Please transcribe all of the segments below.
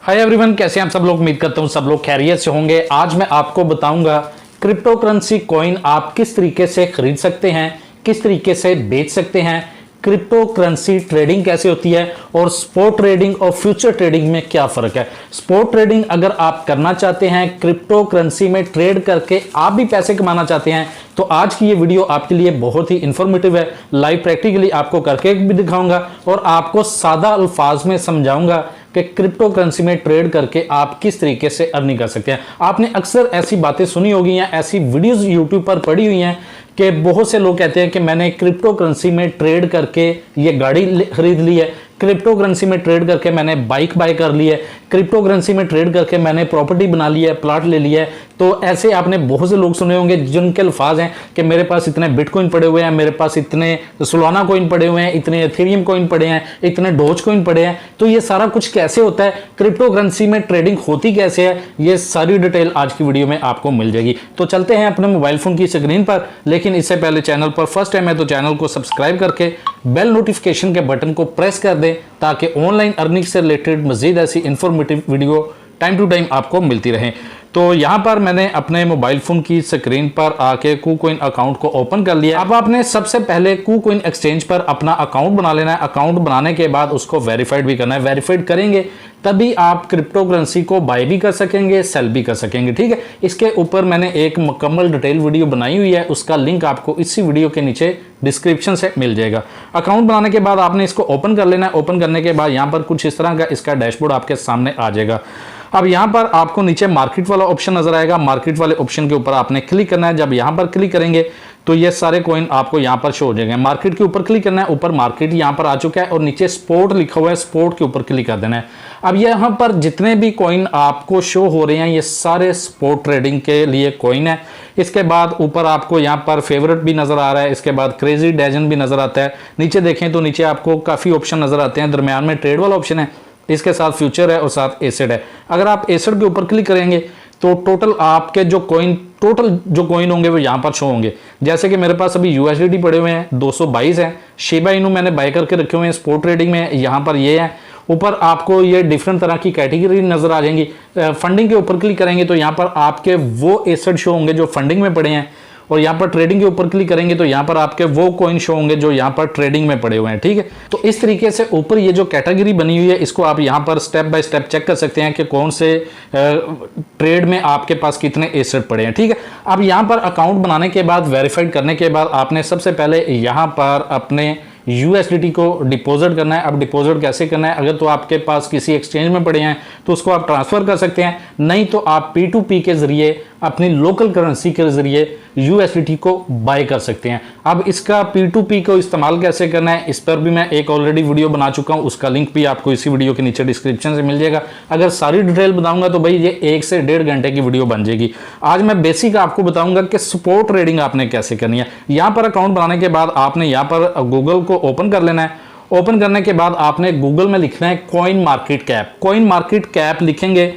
Hi everyone, कैसे हैं आप सब लोग। उम्मीद करता हूं सब लोग खैरियत से होंगे। आज मैं आपको बताऊंगा क्रिप्टो करेंसी कॉइन आप किस तरीके से खरीद सकते हैं, किस तरीके से बेच सकते हैं, क्रिप्टो करेंसी ट्रेडिंग कैसे होती है और स्पॉट ट्रेडिंग और फ्यूचर ट्रेडिंग में क्या फर्क है। स्पॉट ट्रेडिंग अगर आप करना चाहते हैं, क्रिप्टो करेंसी में ट्रेड करके आप भी पैसे कमाना चाहते हैं, तो आज की ये वीडियो आपके लिए बहुत ही इंफॉर्मेटिव है। लाइव प्रैक्टिकली आपको करके भी दिखाऊंगा और आपको सादा अल्फाज में समझाऊंगा कि क्रिप्टो करेंसी में ट्रेड करके आप किस तरीके से अर्निंग कर सकते हैं। आपने अक्सर ऐसी बातें सुनी होगी या ऐसी वीडियोस यूट्यूब पर पढ़ी हुई हैं कि बहुत से लोग कहते हैं कि मैंने क्रिप्टो करेंसी में ट्रेड करके ये गाड़ी खरीद ली है, क्रिप्टो करेंसी में ट्रेड करके मैंने बाइक बाय कर ली है, क्रिप्टो करेंसी में ट्रेड करके मैंने प्रॉपर्टी बना ली है, प्लाट ले लिया है। तो ऐसे आपने बहुत से लोग सुने होंगे जिनके अल्फाज हैं कि मेरे पास इतने बिटकॉइन पड़े हुए हैं, मेरे पास इतने सोलाना कॉइन पड़े हुए हैं, इतने एथेरियम कॉइन पड़े हैं, इतने डोज कॉइन पड़े हैं। तो ये सारा कुछ कैसे होता है, क्रिप्टो करेंसी में ट्रेडिंग होती कैसे है, ये सारी डिटेल आज की वीडियो में आपको मिल जाएगी। तो चलते हैं अपने मोबाइल फोन की स्क्रीन पर, लेकिन इससे पहले चैनल पर फर्स्ट टाइम है तो चैनल को सब्सक्राइब करके बेल नोटिफिकेशन के बटन को प्रेस कर दें ताकि ऑनलाइन अर्निंग से रिलेटेड मजीद ऐसी informative video time to time आपको मिलती रहे। तो यहाँ पर मैंने अपने मोबाइल फोन की स्क्रीन पर आके KuCoin अकाउंट को ओपन कर लिया। अब आपने सबसे पहले KuCoin एक्सचेंज पर अपना अकाउंट बना लेना है। अकाउंट बनाने के बाद उसको वेरीफाइड भी करना है। वेरीफाइड करेंगे तभी आप क्रिप्टो करेंसी को बाय भी कर सकेंगे, सेल भी कर सकेंगे। ठीक है, इसके ऊपर मैंने एक मुकम्मल डिटेल वीडियो बनाई हुई है, उसका लिंक आपको इसी वीडियो के नीचे डिस्क्रिप्शन से मिल जाएगा। अकाउंट बनाने के बाद आपने इसको ओपन कर लेना है। ओपन करने के बाद यहाँ पर कुछ इस तरह का इसका डैशबोर्ड आपके सामने आ जाएगा। अब यहाँ पर आपको नीचे मार्केट वाला ऑप्शन नजर आएगा। मार्केट वाले ऑप्शन के ऊपर आपने क्लिक करना है। जब यहाँ पर क्लिक करेंगे तो ये सारे कॉइन आपको यहाँ पर शो हो जाएंगे। मार्केट के ऊपर क्लिक करना है, ऊपर मार्केट यहाँ पर आ चुका है और नीचे स्पोर्ट लिखा हुआ है, स्पोर्ट के ऊपर क्लिक कर देना है। अब यहाँ पर जितने भी कॉइन आपको शो हो रहे हैं ये सारे स्पोर्ट ट्रेडिंग के लिए कॉइन है। इसके बाद ऊपर आपको यहाँ पर फेवरेट भी नजर आ रहा है, इसके बाद क्रेजी डजन भी नजर आता है। नीचे देखें तो नीचे आपको काफी ऑप्शन नजर आते हैं। दरमियान में ट्रेड वाला ऑप्शन है, इसके साथ फ्यूचर है और साथ एसेट है। अगर आप एसेट के ऊपर क्लिक करेंगे तो टोटल आपके जो कॉइन होंगे वो यहाँ पर शो होंगे। जैसे कि मेरे पास अभी USDT पड़े हुए हैं 222 हैं। शिबा इनू मैंने बाय करके रखे हुए हैं स्पोर्ट ट्रेडिंग में, यहाँ पर ये है। ऊपर आपको ये डिफरेंट तरह की कैटेगरी नजर आ जाएंगी। फंडिंग के ऊपर क्लिक करेंगे तो यहाँ पर आपके वो एसेट शो होंगे जो फंडिंग में पड़े हैं और यहाँ पर ट्रेडिंग के ऊपर क्लिक करेंगे तो यहाँ पर आपके वो कॉइन शो होंगे जो यहाँ पर ट्रेडिंग में पड़े हुए हैं। ठीक है, तो इस तरीके से ऊपर ये जो कैटेगरी बनी हुई है इसको आप यहाँ पर स्टेप बाय स्टेप चेक कर सकते हैं कि कौन से ट्रेड में आपके पास कितने एसेट पड़े हैं। ठीक है, अब यहाँ पर अकाउंट बनाने के बाद वेरीफाइड करने के बाद आपने सबसे पहले यहाँ पर अपने USDT को डिपॉजिट करना है। अब डिपॉजिट कैसे करना है, अगर तो आपके पास किसी एक्सचेंज में पड़े हैं तो उसको आप ट्रांसफर कर सकते हैं, नहीं तो आप P2P के जरिए अपनी लोकल करेंसी के जरिए USDT को बाय कर सकते हैं। अब इसका P2P को इस्तेमाल कैसे करना है इस पर भी मैं एक ऑलरेडी वीडियो बना चुका हूं, उसका लिंक भी आपको इसी वीडियो के नीचे डिस्क्रिप्शन से मिल जाएगा। अगर सारी डिटेल बताऊंगा तो भाई ये 1 से 1.5 घंटे की वीडियो बन जाएगी। आज मैं बेसिक आपको बताऊंगा कि स्पॉट ट्रेडिंग आपने कैसे करनी है। यहाँ पर अकाउंट बनाने के बाद आपने यहाँ पर गूगल को ओपन कर लेना है। ओपन करने के बाद आपने गूगल में लिखना है coin market cap. Coin market cap लिखेंगे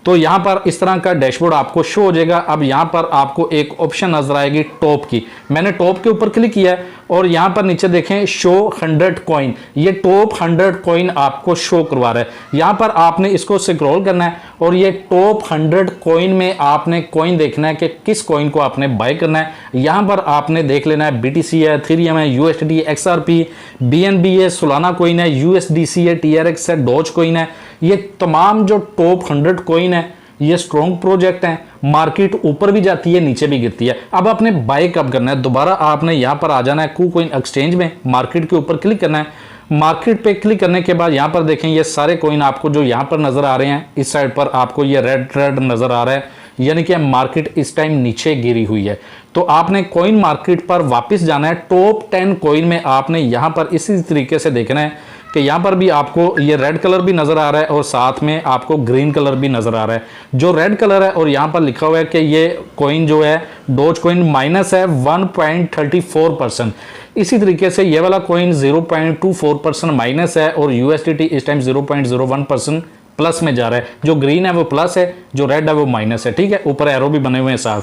तो यहाँ पर इस तरह का डैशबोर्ड आपको शो हो जाएगा। अब यहाँ पर आपको एक ऑप्शन नजर आएगी टॉप की, मैंने टॉप के ऊपर क्लिक किया है और यहाँ पर नीचे देखें शो 100 कॉइन, ये टॉप 100 कॉइन आपको शो करवा रहा है। यहाँ पर आपने इसको स्क्रॉल करना है और ये टॉप 100 कॉइन में आपने कॉइन देखना है कि किस कॉइन को आपने बाय करना है। यहाँ पर आपने देख लेना है BTC है, एथेरियम है, USDT, XRP, BNB है, सोलाना कॉइन है, USDC है, TRX है, डॉज कॉइन है। ये तमाम जो टॉप 100 कॉइन है ये स्ट्रॉन्ग प्रोजेक्ट हैं। मार्केट ऊपर भी जाती है, नीचे भी गिरती है। अब आपने बाय कब करना है, दोबारा आपने यहाँ पर आ जाना है KuCoin एक्सचेंज में, मार्केट के ऊपर क्लिक करना है। मार्केट पे क्लिक करने के बाद यहाँ पर देखें ये सारे कॉइन आपको जो यहाँ पर नजर आ रहे हैं, इस साइड पर आपको ये रेड नजर आ रहा है, यानी कि मार्केट इस टाइम नीचे गिरी हुई है। तो आपने कॉइन मार्केट पर वापस जाना है। टॉप 10 कॉइन में आपने यहाँ पर इसी तरीके से देखना है कि यहाँ पर भी आपको ये रेड कलर भी नजर आ रहा है और साथ में आपको ग्रीन कलर भी नजर आ रहा है। जो रेड कलर है और यहाँ पर लिखा हुआ है कि ये कॉइन जो है डोज कॉइन माइनस है 1.34%। इसी तरीके से ये वाला कॉइन 0.24% माइनस है और USDT इस टाइम 0.01% प्लस में जा रहा है। जो ग्रीन है वो प्लस है, जो रेड है वो माइनस है। ठीक है, ऊपर एरो भी बने हुए हैं साथ।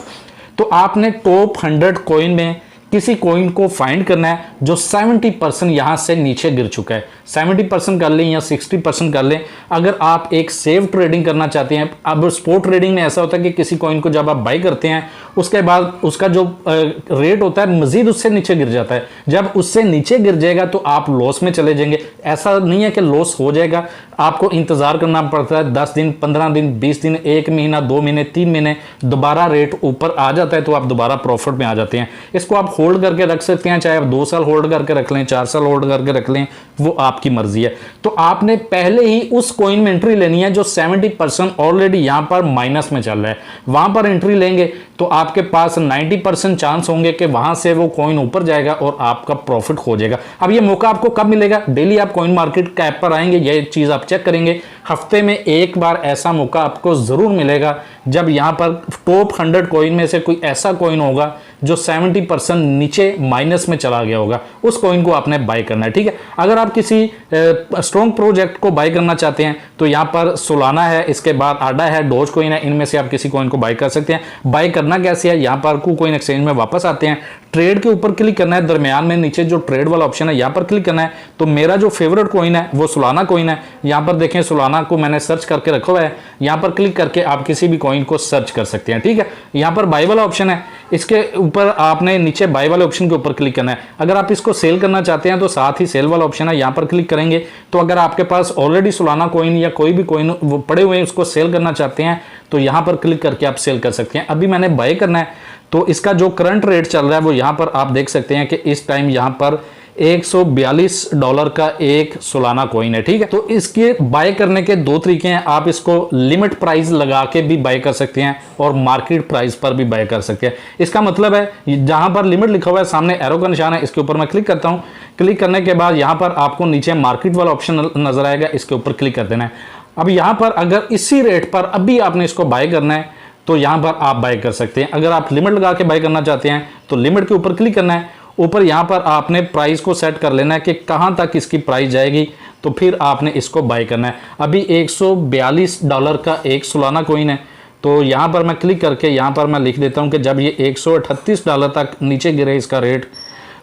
तो आपने टॉप 100 कॉइन में किसी कॉइन को फाइंड करना है जो 70% यहां से नीचे गिर चुका है। 70% कर लें या 60% कर लें। अगर आप एक सेव ट्रेडिंग करना चाहते हैं, अब स्पॉट ट्रेडिंग में ऐसा होता है कि किसी कॉइन को जब आप बाई करते हैं उसके बाद उसका जो रेट होता है मजीद उससे नीचे गिर जाता है। जब उससे नीचे गिर जाएगा तो आप लॉस में चले जाएंगे। ऐसा नहीं है कि लॉस हो जाएगा, आपको इंतजार करना पड़ता है 10 दिन, 15 दिन, 20 दिन, 1 महीना, 2 महीने, 3 महीने, दोबारा रेट ऊपर आ जाता है तो आप दोबारा प्रॉफिट में आ जाते हैं। इसको आप होल्ड करके रख सकते हैं, चाहे आप 2 साल होल्ड करके रख लें, 4 साल होल्ड करके रख लें, वो आपकी मर्जी है। तो आपने पहले ही उस कॉइन में एंट्री लेनी है जो 70% ऑलरेडी यहां पर माइनस में चल रहा है। वहां पर एंट्री लेंगे तो आपके पास 90% चांस होंगे कि वहां से वो कॉइन ऊपर जाएगा और आपका प्रॉफिट हो जाएगा। अब ये मौका आपको कब मिलेगा? डेली आप कॉइन मार्केट का ऐप पर आएंगे, ये चीज आप चेक करेंगे। हफ्ते में एक बार ऐसा मौका आपको जरूर मिलेगा जब यहां पर टॉप 100 कॉइन में से कोई ऐसा कॉइन होगा जो 70% नीचे माइनस में चला गया होगा, उस कॉइन को आपने बाय करना है। ठीक है, अगर आप किसी स्ट्रॉन्ग प्रोजेक्ट को बाय करना चाहते हैं तो यहां पर सोलाना है, इसके बाद आडा है, डोज कॉइन है, इनमें से आप किसी कॉइन को बाय कर सकते हैं। बाय करना कैसे है? यहां पर कूकॉइन एक्सचेंज में वापस आते हैं, ट्रेड के ऊपर क्लिक करना है, दरमियान में नीचे जो ट्रेड वाला ऑप्शन है यहां पर क्लिक करना है। तो मेरा जो फेवरेट कॉइन है वो सोलाना कॉइन है। यहां पर देखें सोलाना को मैंने सर्च करके रखा हुआ है, यहां पर क्लिक करके आप किसी भी कॉइन को सर्च कर सकते हैं। ठीक है, यहां पर बाय वाला ऑप्शन है, इसके ऊपर आपने नीचे बाय वाले ऑप्शन के ऊपर क्लिक करना है। अगर आप इसको सेल करना चाहते हैं तो साथ ही सेल वाला ऑप्शन है, यहां पर क्लिक करेंगे तो अगर आपके पास ऑलरेडी सोलाना कॉइन या कोई भी कॉइन वो पड़े हुए हैं उसको सेल करना चाहते हैं तो यहां पर क्लिक करके आप सेल कर सकते हैं। अभी मैंने बाय करना है तो इसका जो करंट रेट चल रहा है वो यहां पर आप देख सकते हैं कि इस टाइम यहां पर $142 का एक सोलाना कॉइन है। ठीक है, तो इसके बाय करने के 2 तरीके हैं। आप इसको लिमिट प्राइस लगा के भी बाय कर सकते हैं और मार्केट प्राइस पर भी बाय कर सकते हैं। इसका मतलब है जहां पर लिमिट लिखा हुआ है सामने एरो का निशान है, इसके ऊपर मैं क्लिक करता हूं। क्लिक करने के बाद यहां पर आपको नीचे मार्केट वाला ऑप्शन नजर आएगा, इसके ऊपर क्लिक कर देना है। अब यहां पर अगर इसी रेट पर अभी आपने इसको बाय करना है तो यहां पर आप बाय कर सकते हैं। अगर आप लिमिट लगा के बाय करना चाहते हैं तो लिमिट के ऊपर क्लिक करना है। ऊपर यहां पर आपने प्राइस को सेट कर लेना है कि कहां तक इसकी प्राइस जाएगी, तो फिर आपने इसको बाय करना है। अभी $142 का एक सोलाना कॉइन है, तो यहां पर मैं क्लिक करके यहां पर मैं लिख देता हूं कि जब ये $138 तक नीचे गिरे इसका रेट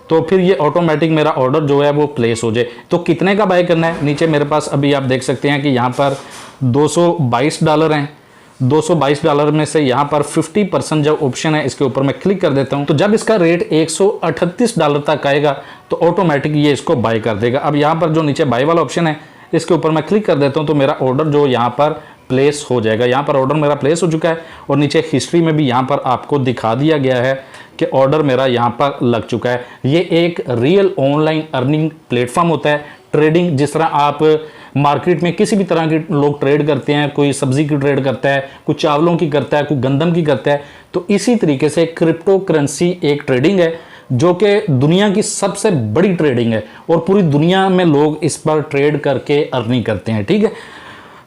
तो फिर ये ऑटोमेटिक मेरा ऑर्डर जो है वो प्लेस हो जाए। तो कितने का बाय करना है? नीचे मेरे पास अभी आप देख सकते हैं कि यहाँ पर $222 हैं। $222 में से यहाँ पर 50% जो ऑप्शन है इसके ऊपर मैं क्लिक कर देता हूँ। तो जब इसका रेट $138 तक आएगा तो ऑटोमेटिक ये इसको बाय कर देगा। अब यहाँ पर जो नीचे बाय वाला ऑप्शन है इसके ऊपर मैं क्लिक कर देता हूँ तो मेरा ऑर्डर जो यहाँ पर प्लेस हो जाएगा। यहाँ पर ऑर्डर मेरा प्लेस हो चुका है और नीचे हिस्ट्री में भी यहाँ पर आपको दिखा दिया गया है कि ऑर्डर मेरा यहाँ पर लग चुका है। ये एक रियल ऑनलाइन अर्निंग प्लेटफॉर्म होता है। ट्रेडिंग जिस तरह आप मार्केट में किसी भी तरह के लोग ट्रेड करते हैं, कोई सब्जी की ट्रेड करता है, कोई चावलों की करता है, कोई गंदम की करता है, तो इसी तरीके से क्रिप्टो करेंसी एक ट्रेडिंग है जो कि दुनिया की सबसे बड़ी ट्रेडिंग है और पूरी दुनिया में लोग इस पर ट्रेड करके अर्निंग करते हैं। ठीक है,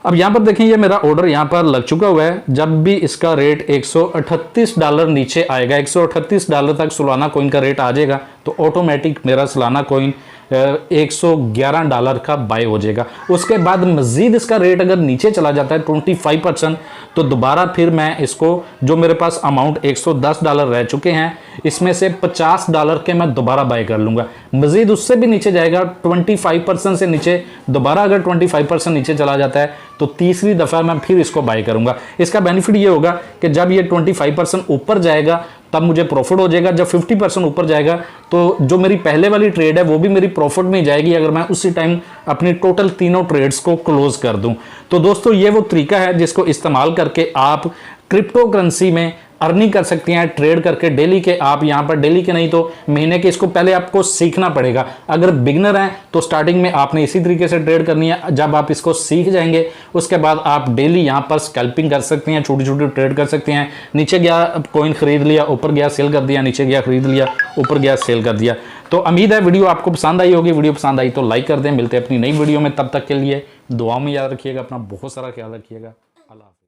अब यहां पर देखें ये मेरा ऑर्डर यहां पर लग चुका हुआ है। जब भी इसका रेट $138 नीचे आएगा, $138 तक सोलाना कॉइन का रेट आ जाएगा तो ऑटोमेटिक मेरा सोलाना कॉइन $111 का बाय हो जाएगा। उसके बाद मजीद इसका रेट अगर नीचे चला जाता है 25% तो दोबारा फिर मैं इसको जो मेरे पास अमाउंट $110 रह चुके हैं इसमें से $50 के मैं दोबारा बाय कर लूंगा। मजीद उससे भी नीचे जाएगा 25% से नीचे, दोबारा अगर 25% नीचे चला जाता है तो तीसरी दफा मैं फिर इसको बाय करूंगा। इसका बेनिफिट ये होगा कि जब ये 25% ऊपर जाएगा तब मुझे प्रॉफिट हो जाएगा। जब 50% ऊपर जाएगा तो जो मेरी पहले वाली ट्रेड है वो भी मेरी प्रॉफिट में जाएगी अगर मैं उसी टाइम अपनी टोटल तीनों ट्रेड्स को क्लोज कर दूं। तो दोस्तों ये वो तरीका है जिसको इस्तेमाल करके आप क्रिप्टो करेंसी में अर्निंग कर सकते हैं ट्रेड करके। डेली के आप यहाँ पर डेली के नहीं तो महीने के, इसको पहले आपको सीखना पड़ेगा। अगर बिगनर हैं तो स्टार्टिंग में आपने इसी तरीके से ट्रेड करनी है। जब आप इसको सीख जाएंगे उसके बाद आप डेली यहाँ पर स्कैल्पिंग कर सकते हैं, छोटी छोटी ट्रेड कर सकते हैं। नीचे गया कॉइन खरीद लिया, ऊपर गया सेल कर दिया, नीचे गया खरीद लिया, ऊपर गया सेल कर दिया। तो उम्मीद है वीडियो आपको पसंद आई होगी। वीडियो पसंद आई तो लाइक कर दें। मिलते हैं अपनी नई वीडियो में, तब तक के लिए दुआओं में याद रखिएगा, अपना बहुत सारा ख्याल रखिएगा। अल्लाह।